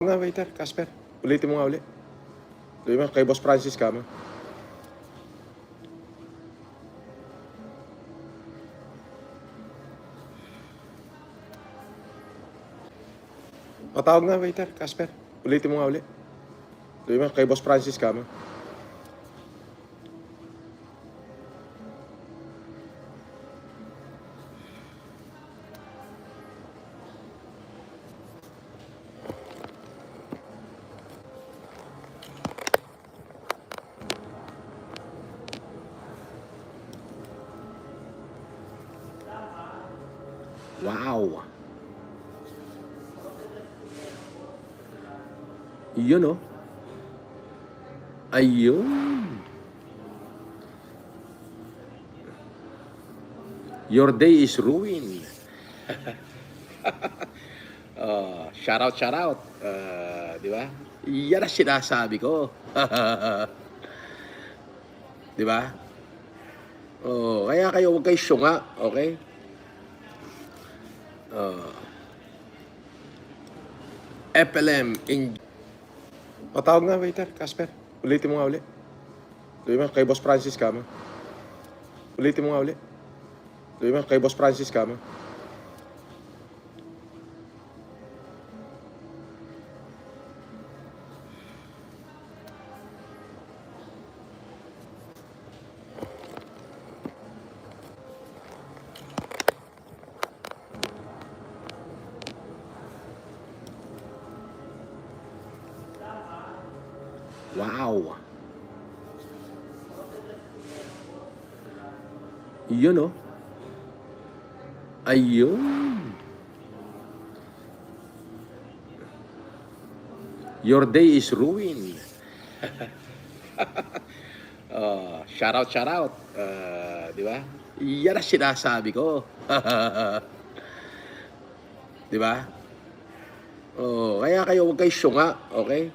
Nga, waiter, Casper. Ulitin mo nga uli. Sabi mo, kay Boss Francis ka mo. Patawag nga, waiter, Casper. Ulitin mo nga uli. Sabi mo, kay Boss Francis ka mo. Wow! Yun, oh. Ayun. Your day is ruined. Shout out, shout out. Di ba? Yan ang sinasabi ko. Di ba? Oh, kaya kayo huwag kayo syunga, okay? FLM in... Patawag nga, waiter, Casper. Ulitin mo nga uli. Sabi mo, kay Boss Francis ka mo. Ulitin mo nga uli. Sabi mo, kay Boss Francis ka mo. Wow! Yun, oh. Ayun. Your day is ruined. Shout out, shout out. Di ba? Yan ang sinasabi ko. Di ba? Oh, kaya kayo huwag kayo syunga, okay?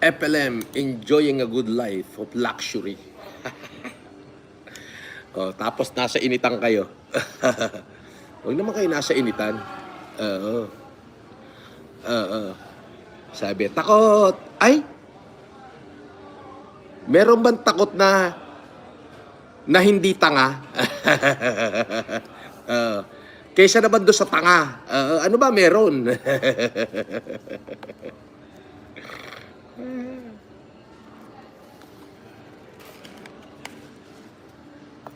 FLM, enjoying a good life of luxury. Tapos nasa initan kayo. Huwag naman kayo nasa initan. Sabi, takot. Ay! Meron bang takot na hindi tanga? Kaysa naman doon sa tanga. Ano ba meron?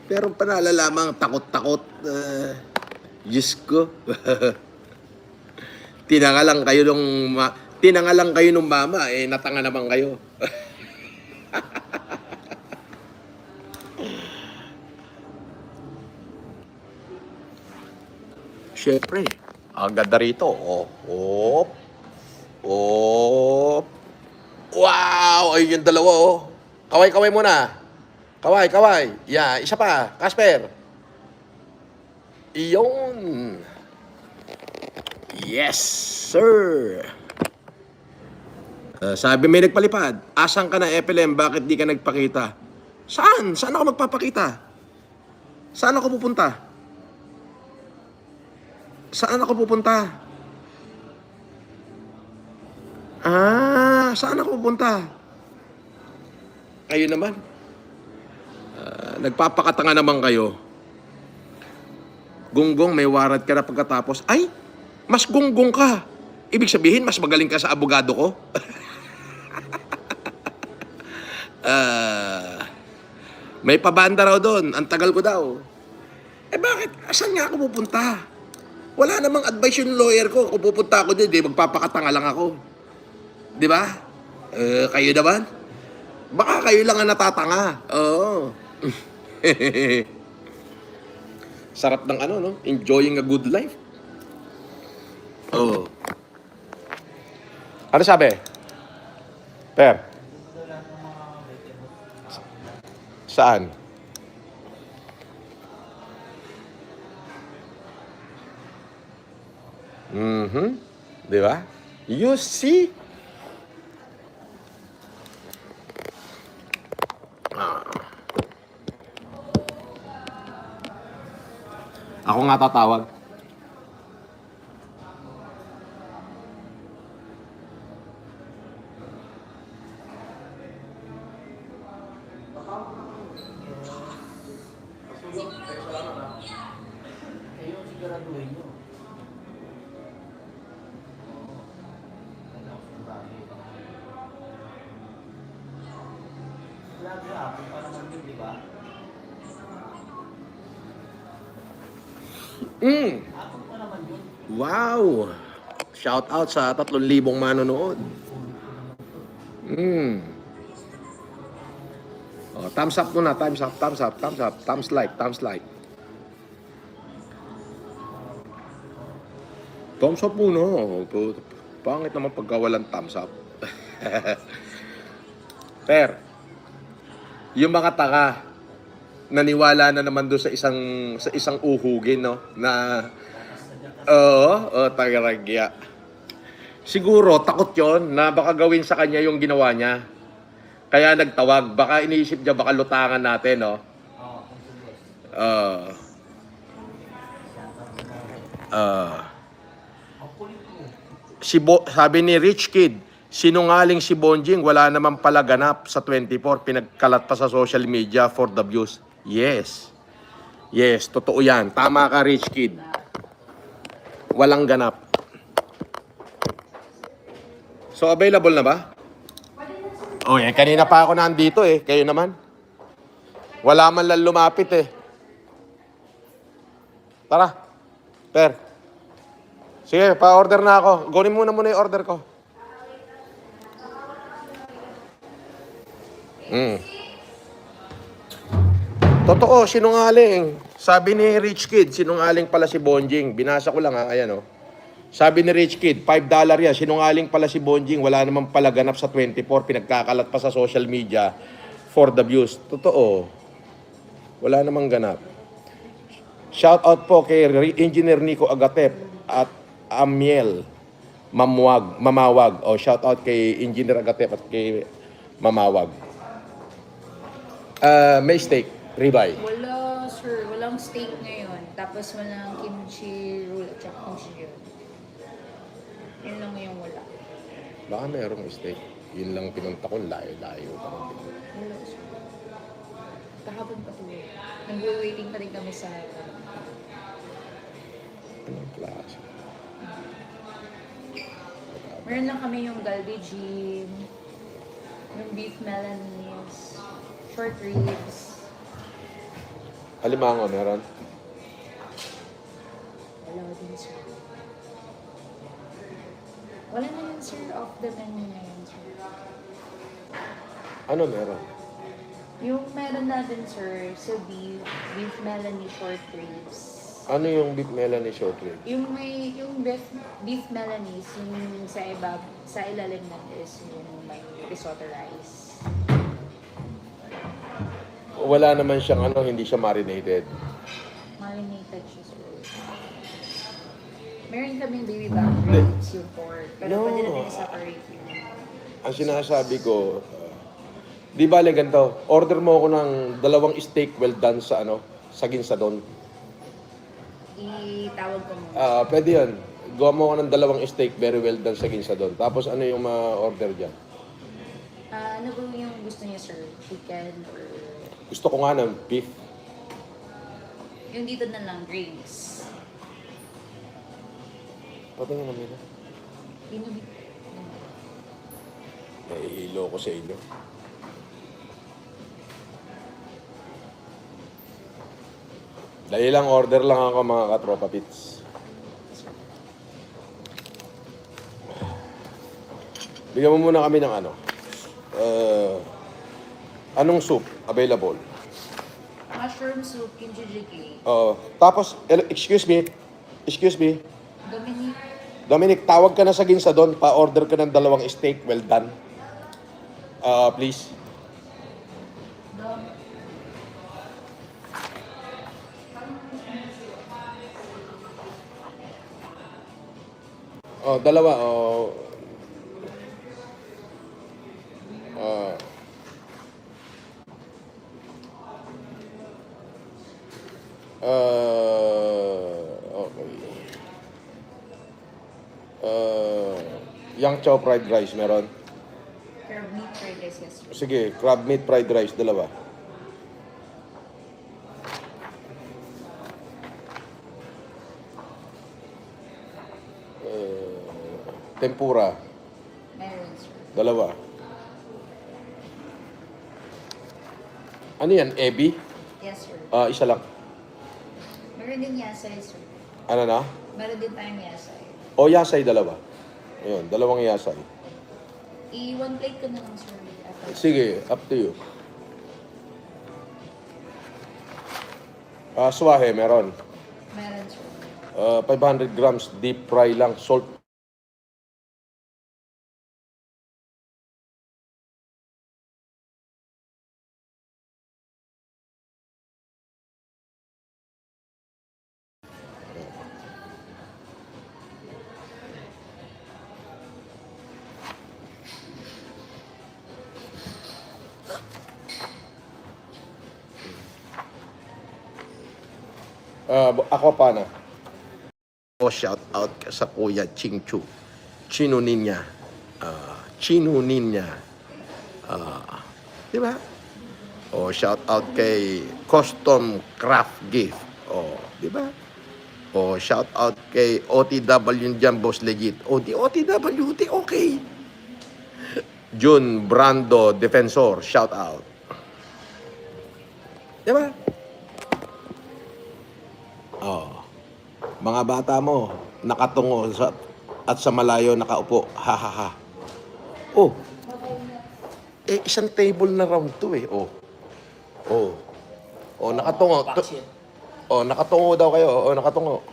Pero pa nalalamang takot-takot. Diyos ko. Tinangalang kayo nung mama, natanga naman kayo. Siyempre, ang ganda rito. Oh. Wow! Ayun yung dalawa, oh. Kaway-kaway muna. Kaway. Yeah, isa pa. Casper. Iyon. Yes, sir. Sabi may nagpalipad. Asan ka na, FLM? Bakit di ka nagpakita? Saan? Saan ako magpapakita? Saan ako pupunta? Saan ako pupunta? Saan ako pupunta? Kayo naman. Nagpapakatanga naman kayo. Gunggong, may warrant ka na pagkatapos. Ay, mas gunggong ka. Ibig sabihin, mas magaling ka sa abogado ko. May pabanda raw doon. Ang tagal ko daw. Bakit? Saan nga ako pupunta? Wala namang advice yung lawyer ko. Kung pupunta ako doon, magpapakatanga lang ako. Di ba? Kayo naman? Baka kayo lang ang natatanga. Oo. Sarap ng no? Enjoying a good life. Oh. Ano sabi? Per? Saan? Di ba? You see? Ako nga tatawag. siguraduhin nyo. Oo. Kailangan sa bagay. Grabe, apple pa naman yun, di ba? Apple pa naman yun. Wow! Shout out sa 3,000 manonood. Oh, thumbs up muna, thumbs up, thumbs up, thumbs up, thumbs like, thumbs like. Thumbs up muna. Pangit naman pagka walang thumbs up. Per, yung mga taka, naniwala na naman doon sa isang uhugin, no? Na, tagaragya. Siguro, takot yon na baka gawin sa kanya yung ginawa niya. Kaya nagtawag. Baka iniisip niya, baka lutangan natin, no? Oo, kung sugos. Ang kulit mo. Sabi ni Rich Kid, sinungaling si Bonjing, wala naman pala ganap sa 24, pinagkalat pa sa social media for the views. Yes. Yes, totoo yan. Tama ka, Rich Kid. Walang ganap. So, available na ba? Oh, kanina pa ako nandito eh. Kayo naman. Wala man lang lumapit eh. Tara. Per. Sige, pa-order na ako. Gawin muna yung order ko. Totoo, sinungaling. Sabi ni Rich Kid, sinungaling pala si Bonjing. Binasa ko lang ha, ayan oh. Sabi ni Rich Kid, $5 yan. Sinungaling pala si Bonjing. Wala naman pala ganap sa 24. Pinagkakalat pa sa social media for the views. Totoo. Wala namang ganap. Shout out po kay Engineer Nico Agatep at Amiel Mamawag. O shout out kay Engineer Agatep at kay Mamawag. May steak, ribeye. Wala, sir. Walang steak ngayon. Tapos walang kimchi roll at saka kimchi yun. Yun lang yung wala. Baka merong steak. Yun lang pinunta ko, layo-layo. Wala, sir. Kahapon pa tuloy. Nag-waiting pa rin kami sa... Anong klase? Meron lang kami yung galbi gym, yung beef Milanese, short ribs. Alimango meron? Wala din, sir. Wala na yun, sir. Off the menu na yun, sir. Ano meron? Yung meron natin, sir, sa beef Milanese short ribs. Ano yung beef Melanie short rib? Yung beef Milanese, yung sa ilalim na is yung may risotto rice. Wala naman siyang hindi siya marinated. Marinated siya, sir. Meron kaming baby back ribs, yung pork. Pero No. pwede natin i-separate yun. Ang sinasabi ko, di bale ganito, order mo ako ng 2 steak well done sa sa Ginsadon. Itawag ko muna. Pwede yan. Gawa mo ako ng 2 steak very well done sa Ginsadon. Tapos ano yung ma-order dyan? Ano ba yung gusto niya, sir? Chicken or... Gusto ko nga ng beef. Yung dito na lang, drinks. Patingin namin na. Binubi. Nahihilo ko sa inyo. Dahil lang order lang ako mga katropa pits. Bigyan mo muna kami ng anong soup available? Mushroom soup, kimchi jjigae. Tapos, excuse me, Dominic. Dominic, tawag ka na sa Ginsadon, pa-order ka ng 2 steak, well done. Please. Dom. Dalawa, okay. Yang chow fried rice meron? Crab meat fried rice, yes, sir. Sige, crab meat fried rice, 2. Tempura. Meron, sir. Dalawa. Ano yan? Ebi? Yes, sir. Isa lang. Meron din yasay, sir. Ano na? Meron din tayong yasay. O yasay, dalawa. Ayun, dalawang yasay. I-one plate ko na lang, sir. Sige, up to you. Swahe, meron. Meron, sir. 500 grams, deep fry lang, salt. Ako pa na. Shout out sa Kuya Ching Chu. Chino Ninja. Chino Ninja. Di ba? Shout out kay Custom Craft Gift. Di ba? Shout out kay OTW dyan, Boss Legit. Di OTW, okay. Jun Brando Defensor, shout out. Di ba? Mga bata mo, nakatungo at sa malayo nakaupo. Ha ha ha. Isang table na round to eh. Nakatungo. Baksit. Nakatungo daw kayo. Nakatungo.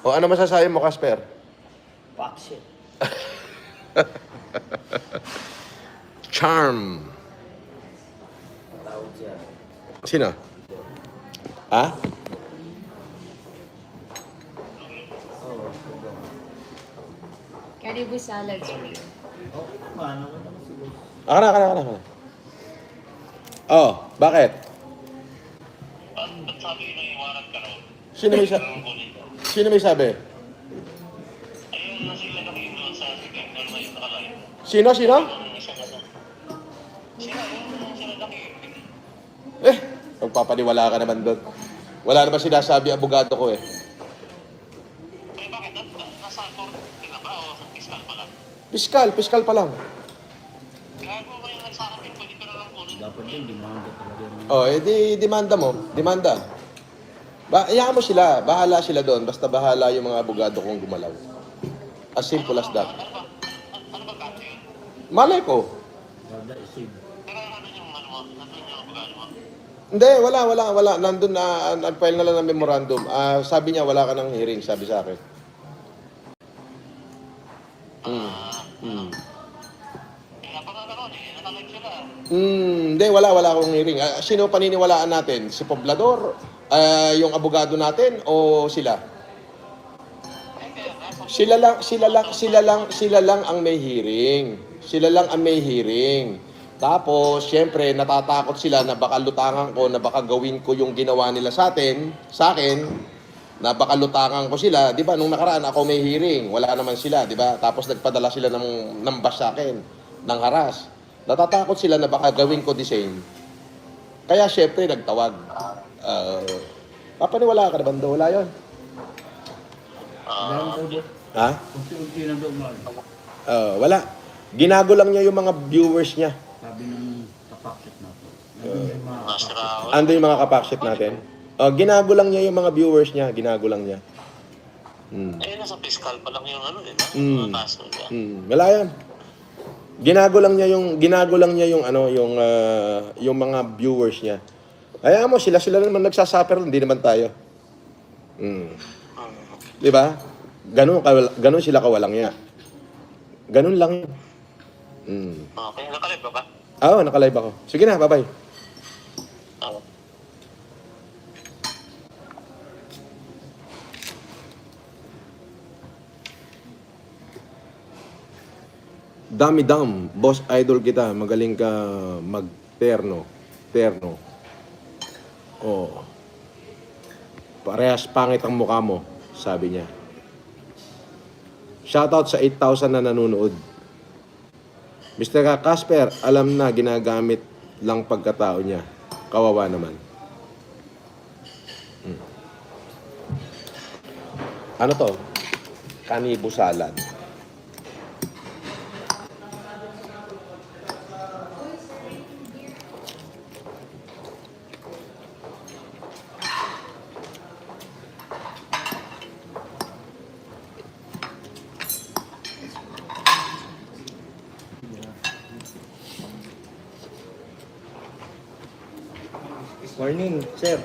Ano masasabi mo, Casper? Baksit. Charm. Tawag siya. Sino? Ha? Caribou salad, sir. Paano ko naman siguro? Kana. Bakit? Ba't sabi na iwanan ka raw? Sino may sabi? Ayun na sila nakikita sa signal na yung nakalain. Sino? Yung isang ano. Sila, yung sila nakikita. Magpapaniwala ka naman doon. Wala naman sinasabi abogado ko eh. Eh bakit? Nasa korte na ba o fiskal pa lang? Piskal pa lang. Kaya kung kayo nagsakapin, pwede ka na lang kunin. Dapat din, demanda talaga yun. Di demanda mo. Demanda. Iyaan mo sila. Bahala sila doon. Basta bahala yung mga abogado kong gumalaw. As simple as that. Ano ba kaso yun? Malay ko. Bada isig. Pero ano yung ano mo? Nandun yung abogado mo? Hindi, wala. Nandun na, file na lang ng memorandum. Sabi niya, wala ka ng hearing, sabi sa akin. Kaya pa nga naroon eh. Nakalag sila. Hindi, wala akong hearing. Sino paniniwalaan natin? Si Poblador? Yung abogado natin? O sila? Eh kaya nga. Sila lang ang may hearing. Sila lang ang may hearing. Tapos, syempre, natatakot sila na baka lutangan ko, na baka gawin ko yung ginawa nila sa akin, na baka lutangan ko sila. Di ba, nung nakaraan ako may hearing, wala naman sila, di ba? Tapos nagpadala sila ng bash sa akin, ng haras. Natatakot sila na baka gawin ko the same. Kaya, syempre, nagtawag. Papaniwala ka na bando? Wala yun. Dahil daw ba? Ha? Unti-unti na daw mahal. Wala. Ginago lang niya yung mga viewers niya. Sabi ng kapaksit natin. Nandun yung mga Nasira kapaksit. ako. Ando yung mga kapakship natin. Ginago lang niya yung mga viewers niya. Ginago lang niya. Eh, nasa fiskal pa lang yung ano, di ba? Mm. Mga kaso, di ba? Wala yan. Ginago lang niya yung mga viewers niya. Kaya mo, sila naman nagsasuffer, hindi naman tayo. Di ba? Ganun sila kawalang niya. Ganun lang yun. Okay, nakalib ba ba? Oo, nakalive ako. Sige na, bye-bye. Oo. Dami-dam, boss idol kita, magaling ka mag-terno. Parehas pangit ang mukha mo, sabi niya. Shoutout sa 8,000 na nanonood. Mr. Casper, alam na ginagamit lang pagkatao niya. Kawawa naman. Ano to? Caribou salad. Morning, sir.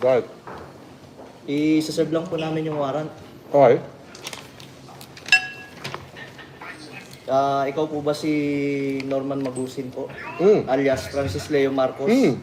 Right. I-serve lang po namin yung warrant. Okay. Ikaw po ba si Norman Magusin po? Mm. Alias Francis Leo Marcos? Hindi.